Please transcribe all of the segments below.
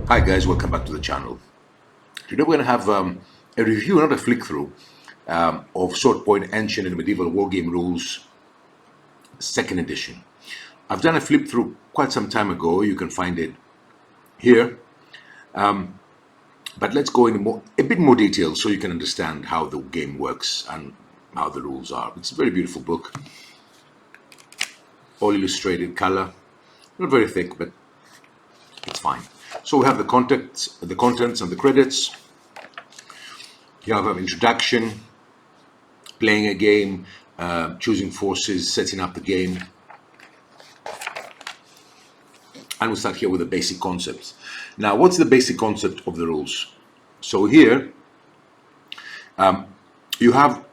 Hi guys, welcome back to the channel. Today we're going to have a review, not a flick through, of SWORDPOINT Ancient and Medieval Wargame Rules 2nd edition. I've done a flip through quite some time ago. You can find it here. But let's go into a bit more detail so you can understand how the game works and how the rules are. It's a very beautiful book. All illustrated color. Not very thick, but it's fine. So we have the contents and the credits. You have an introduction, playing a game, choosing forces, setting up the game. And we'll start here with the basic concepts. Now, what's the basic concept of the rules? So here, you have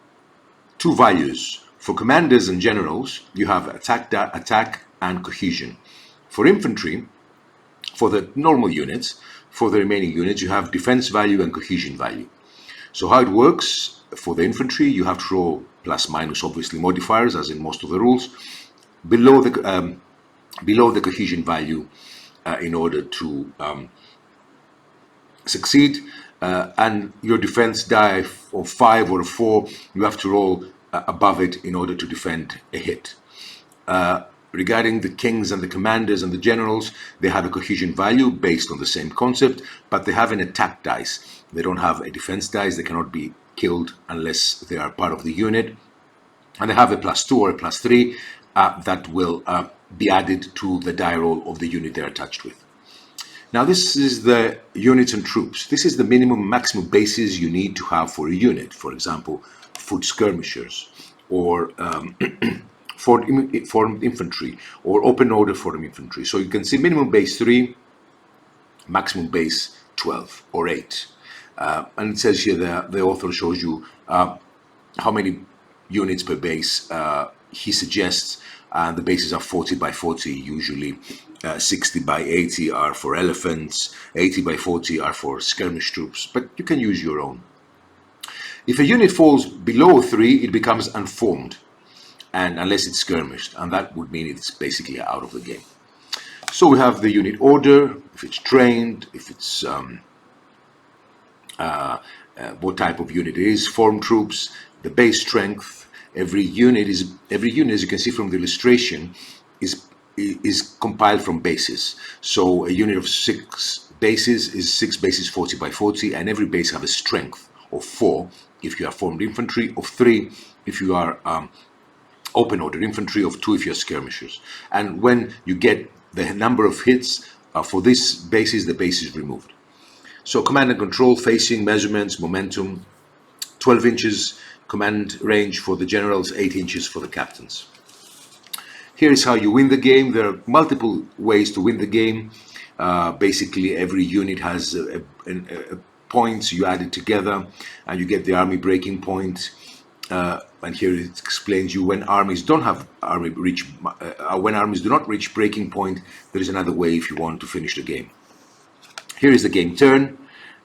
two values. For commanders and generals, you have attack and cohesion. For infantry, for the normal units, for the remaining units, you have defense value and cohesion value. So how it works, for the infantry, you have to roll plus minus, obviously, modifiers, as in most of the rules, below the cohesion value in order to succeed. And your defense die of 5 or 4, you have to roll above it in order to defend a hit. Regarding the kings and the commanders and the generals, they have a cohesion value based on the same concept, but they have an attack dice. They don't have a defense dice. They cannot be killed unless they are part of the unit. And they have a +2 or a +3 that will be added to the die roll of the unit they're attached with. Now, this is the units and troops. This is the minimum maximum bases you need to have for a unit. For example, foot skirmishers, or formed infantry, or open order formed infantry. So you can see minimum base 3, maximum base 12 or 8. And it says here that the author shows you how many units per base he suggests, and the bases are 40 by 40 usually. 60 by 80 are for elephants, 80 by 40 are for skirmish troops, but you can use your own. If a unit falls below 3, it becomes unformed, and unless it's skirmished, and that would mean it's basically out of the game. So we have the unit order, if it's trained, if it's what type of unit it is, formed troops, the base strength. Every unit, as you can see from the illustration, is compiled from bases. So a unit of 6 bases is 6 bases 40 by 40, and every base have a strength of 4 if you are formed infantry, of 3 if you are open order infantry, of 2 if you're skirmishers. And when you get the number of hits for this bases, the base is removed. So command and control, facing, measurements, momentum, 12 inches command range for the generals, 8 inches for the captains. Here is how you win the game. There are multiple ways to win the game. Basically, every unit has a points. You add it together, and you get the army breaking point. And here it explains you when armies don't have when armies do not reach breaking point. There is another way if you want to finish the game. Here is the game turn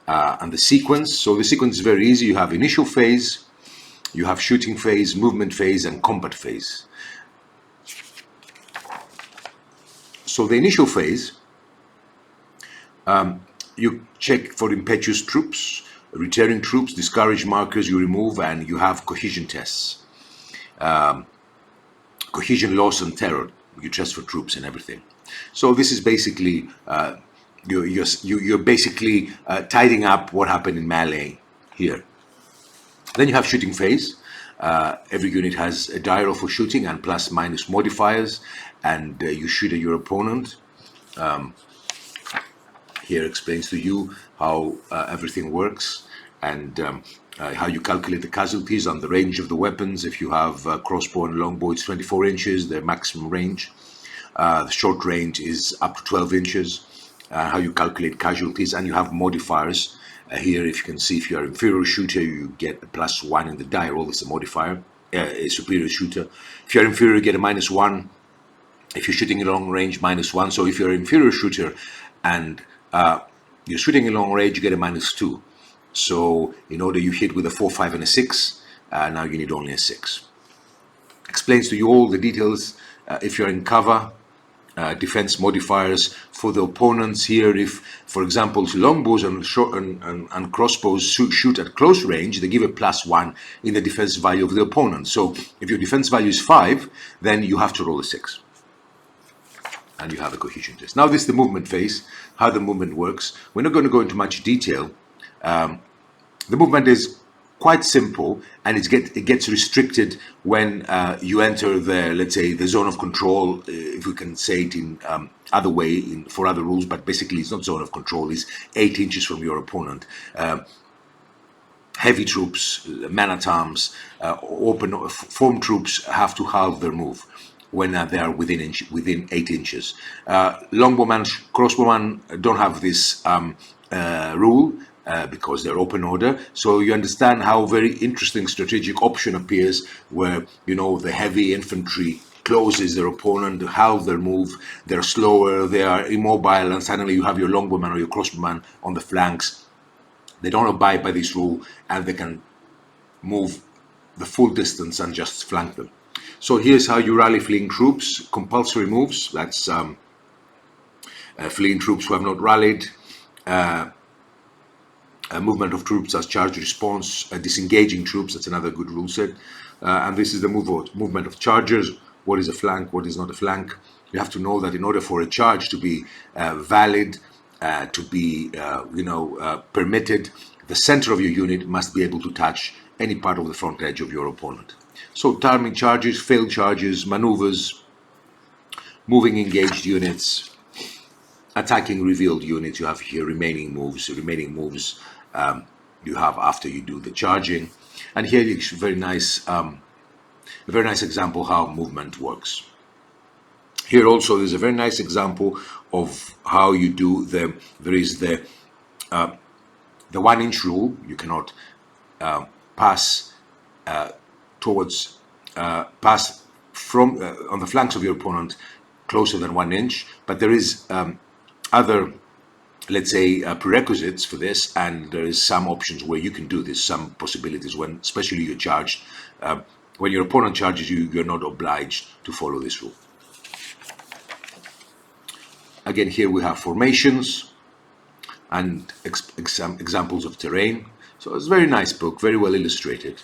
and the sequence. So the sequence is very easy. You have initial phase, you have shooting phase, movement phase, and combat phase. So the initial phase, you check for impetuous troops, returning troops, discouraged markers you remove, and you have cohesion tests. Cohesion loss and terror, you test for troops and everything. So this is basically, you're basically tidying up what happened in melee here. Then you have shooting phase. Every unit has a die roll for shooting and plus minus modifiers, and you shoot at your opponent. Here explains to you how everything works, and how you calculate the casualties on the range of the weapons. If you have crossbow and longbow, it's 24 inches, their maximum range. The short range is up to 12 inches. How you calculate casualties, and you have modifiers. Here, if you can see, if you are inferior shooter, you get a +1 in the die roll. It's a modifier. A superior shooter, if you're inferior, you get a -1. If you're shooting in long range, -1. So if you're an inferior shooter and you're shooting in long range, you get a -2. So in order you hit with a 4, 5, and a 6, now you need only a 6. Explains to you all the details. If you're in cover, defense modifiers for the opponents here. If, for example, longbows and crossbows shoot at close range, they give a +1 in the defense value of the opponent. So if your defense value is 5, then you have to roll a 6. And you have a cohesion test. Now this is the movement phase, how the movement works. We're not going to go into much detail. The movement is quite simple, and it gets restricted when you enter the, let's say, the zone of control, if we can say it in other way for other rules, but basically it's not zone of control, it's 8 inches from your opponent. Heavy troops, men-at-arms, open form troops have to halve their move when they are within 8 inches. Longbowman, crossbowman don't have this rule because they're open order. So you understand how very interesting strategic option appears where, you know, the heavy infantry closes their opponent, halve their move, they're slower, they are immobile, and suddenly you have your longbowman or your crossbowman on the flanks. They don't abide by this rule, and they can move the full distance and just flank them. So here's how you rally fleeing troops. Compulsory moves, that's fleeing troops who have not rallied. Movement of troops as charge response. Disengaging troops, that's another good rule set. And this is the movement of chargers. What is a flank, what is not a flank. You have to know that in order for a charge to be valid, to be permitted, the center of your unit must be able to touch any part of the front edge of your opponent. So timing charges, failed charges, maneuvers, moving engaged units, attacking revealed units. You have here remaining moves you have after you do the charging. And here is a very nice example how movement works. Here also there's a very nice example of how you do there is the 1 inch rule. You cannot pass from on the flanks of your opponent closer than 1 inch, but there is other, let's say, prerequisites for this, and there is some options where you can do this, some possibilities when, especially you're charged. When your opponent charges you, you're not obliged to follow this rule. Again, here we have formations and examples of terrain. So it's a very nice book, very well illustrated.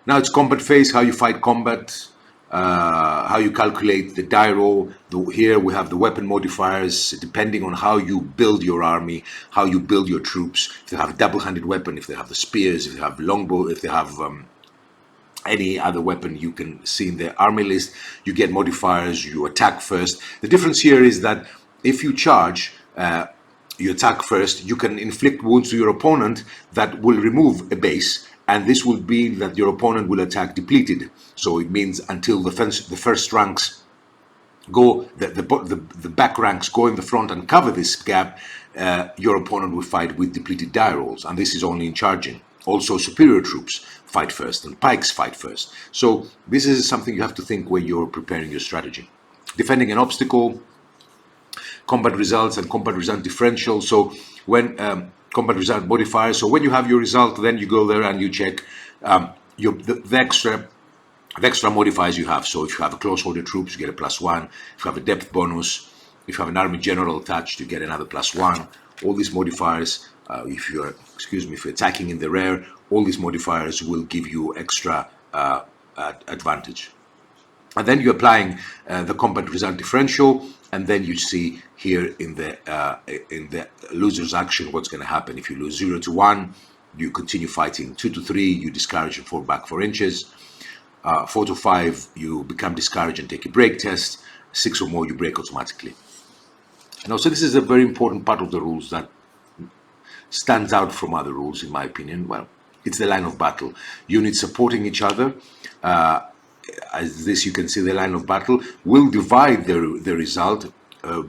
Now it's combat phase, how you fight combat, how you calculate the die roll. Here we have the weapon modifiers, depending on how you build your army, how you build your troops. If they have a double-handed weapon, if they have the spears, if they have longbow, if they have any other weapon you can see in the army list, you get modifiers, you attack first. The difference here is that if you charge, you attack first, you can inflict wounds to your opponent that will remove a base, and this will mean that your opponent will attack depleted. So it means until the first ranks go, the back ranks go in the front and cover this gap, your opponent will fight with depleted die rolls, and this is only in charging. Also, superior troops fight first and pikes fight first. So this is something you have to think when you're preparing your strategy. Defending an obstacle, combat results and combat result differential. So when combat result modifiers, so when you have your result, then you go there and you check the extra modifiers you have. So if you have a close order troops, you get a +1. If you have a depth bonus, if you have an army general attached, you get another +1. All these modifiers, if you're attacking in the rear, all these modifiers will give you extra advantage. And then you're applying the combat result differential, and then you see here in the loser's action what's going to happen. If you lose 0 to 1, you continue fighting. 2 to 3, you discourage and fall back 4 inches. 4 to 5, you become discouraged and take a break test. 6 or more, you break automatically. Now, so this is a very important part of the rules that stands out from other rules, in my opinion. Well, it's the line of battle. Units supporting each other. As this, you can see the line of battle will divide the result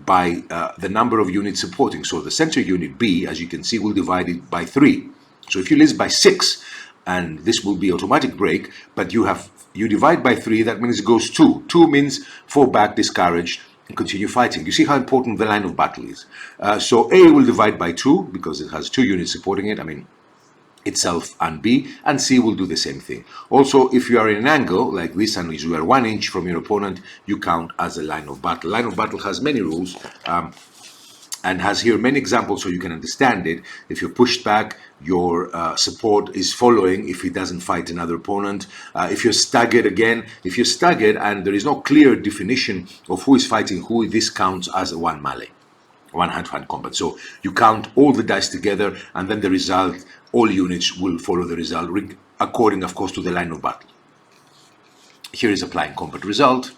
by the number of units supporting. So the center unit B, as you can see, will divide it by 3. So if you list by 6, and this will be automatic break, but you divide by 3, that means it goes 2. 2 means fall back, discouraged, and continue fighting. You see how important the line of battle is. So A will divide by 2 because it has 2 units supporting it. I mean, itself and B, and C will do the same thing. Also, if you are in an angle like this and you are 1 inch from your opponent, you count as a line of battle. Line of battle has many rules and has here many examples so you can understand it. If you're pushed back, your support is following if he doesn't fight another opponent. If you're staggered again, if you're staggered and there is no clear definition of who is fighting who, this counts as a one melee. One hand-to-hand combat. So you count all the dice together, and then the result, all units will follow the result, according, of course, to the line of battle. Here is applying combat result,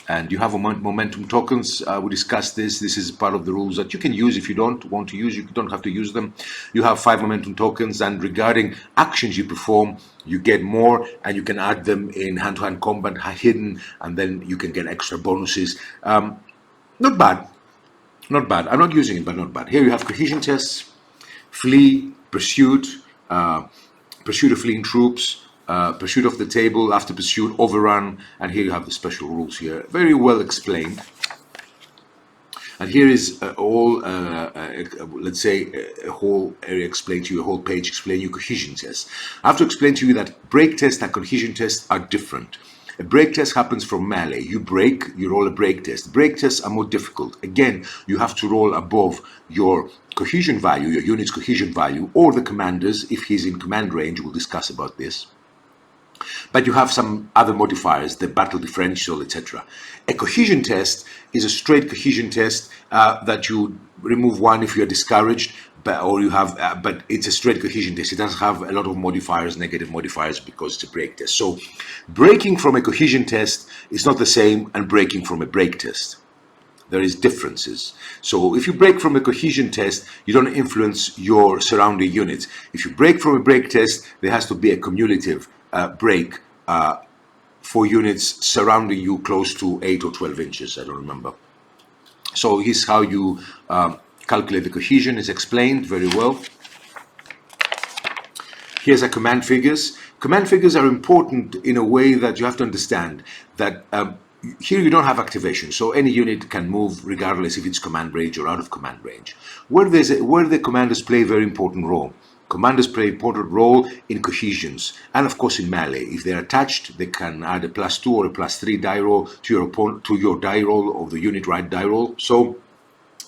and you have momentum tokens. We discussed this. This is part of the rules that you can use if you don't want to use. You don't have to use them. You have 5 momentum tokens, and regarding actions you perform, you get more, and you can add them in hand-to-hand combat, hidden, and then you can get extra bonuses. Not bad. Not bad. I'm not using it, but not bad. Here you have cohesion tests, flee, pursuit, pursuit of fleeing troops, pursuit of the table, after pursuit, overrun, and here you have the special rules here. Very well explained. And here is let's say, a whole area explained to you, a whole page explain you cohesion tests. I have to explain to you that break tests and cohesion tests are different. A break test happens from melee. You break, you roll a break test. Break tests are more difficult. Again, you have to roll above your cohesion value, your unit's cohesion value, or the commander's if he's in command range. We'll discuss about this. But you have some other modifiers, the battle differential, etc. A cohesion test is a straight cohesion test that you remove 1 if you are discouraged, but it's a straight cohesion test. It doesn't have a lot of modifiers, negative modifiers, because it's a break test. So breaking from a cohesion test is not the same as breaking from a break test. There is differences. So if you break from a cohesion test, you don't influence your surrounding units. If you break from a break test, there has to be a cumulative break for units surrounding you close to 8 or 12 inches. I don't remember. So here's how you calculate the cohesion. Is explained very well. Here's a command figures. Command figures are important in a way that you have to understand that here you don't have activation, so any unit can move regardless if it's command range or out of command range. Where the commanders play a very important role. Commanders play an important role in cohesions and of course in melee. If they're attached, they can add a +2 or a +3 die roll to your opponent, to your die roll of the unit right die roll. So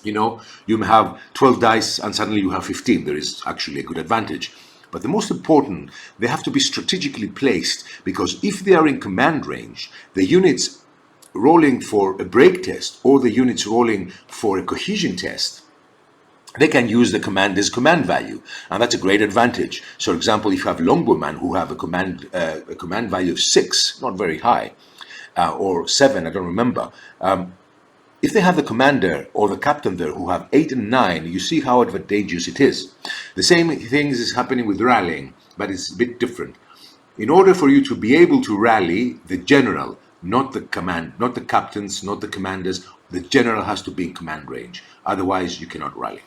you know, you may have 12 dice and suddenly you have 15. There is actually a good advantage. But the most important, they have to be strategically placed, because if they are in command range, the units rolling for a break test or the units rolling for a cohesion test, they can use the commander's command value, and that's a great advantage. So, for example, if you have longbowmen who have a command value of 6, not very high, or 7, I don't remember. If they have the commander or the captain there who have 8 and 9, you see how advantageous it is. The same thing is happening with rallying, but it's a bit different. In order for you to be able to rally the general, not the command, not the captains, not the commanders, the general has to be in command range. Otherwise, you cannot rally.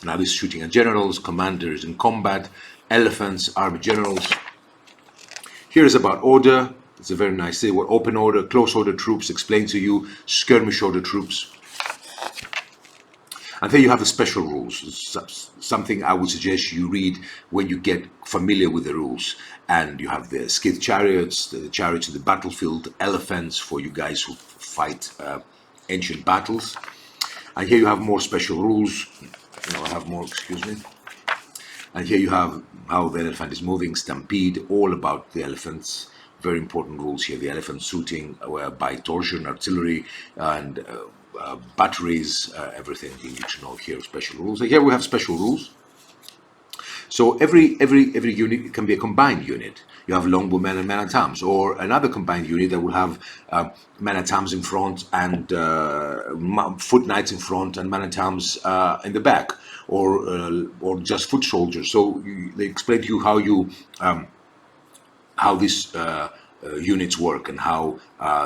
Now this is shooting at generals, commanders in combat, elephants, army generals. Here is about order. It's a very nice thing. What open order, close order troops, explain to you, skirmish order troops. And then you have the special rules. It's something I would suggest you read when you get familiar with the rules. And you have the skid chariots, the chariots in the battlefield, elephants for you guys who fight ancient battles. And here you have more special rules. I have more, excuse me. And here you have how the elephant is moving, stampede, all about the elephants. Very important rules here. The elephant shooting by torsion, artillery, and batteries, everything you need to know here. Special rules. So here we have special rules. So every unit can be a combined unit. You have longbowmen and men-at-arms, or another combined unit that will have men-at-arms in front and foot knights in front and men-at-arms in the back, or just foot soldiers. So they explain to you how these units work and how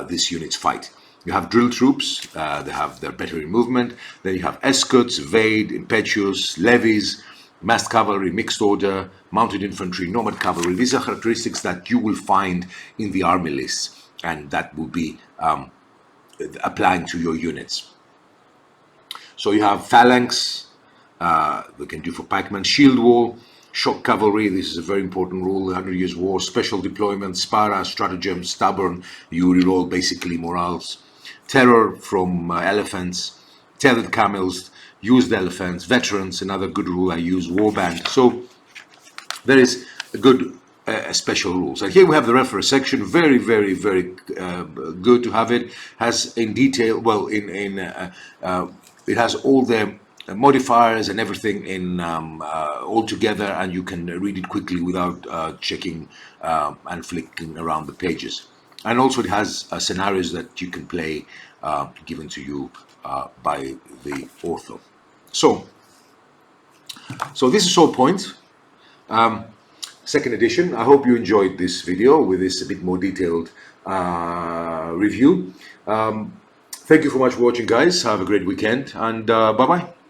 these units fight. You have drill troops, they have their better in movement. Then you have escorts, evade, impetuous, levies, massed cavalry, mixed order, mounted infantry, nomad cavalry. These are characteristics that you will find in the army lists, and that will be applying to your units. So you have phalanx, they can do for pikemen, shield wall, Shock cavalry, this is a very important rule. 100 Years War, special deployment, Spara, stratagem, stubborn, you reroll basically morals. Terror from elephants, tethered camels, used elephants, veterans, another good rule I use, warband. So there is a good special rules. And here we have the reference section, very, very, very good to have it. Has in detail, well, it has all the modifiers and everything in all together, and you can read it quickly without checking and flicking around the pages. And also it has scenarios that you can play given to you by the author. So this is SWORDPOINT. Second edition. I hope you enjoyed this video with this a bit more detailed review. Thank you so much for watching, guys. Have a great weekend, and bye-bye.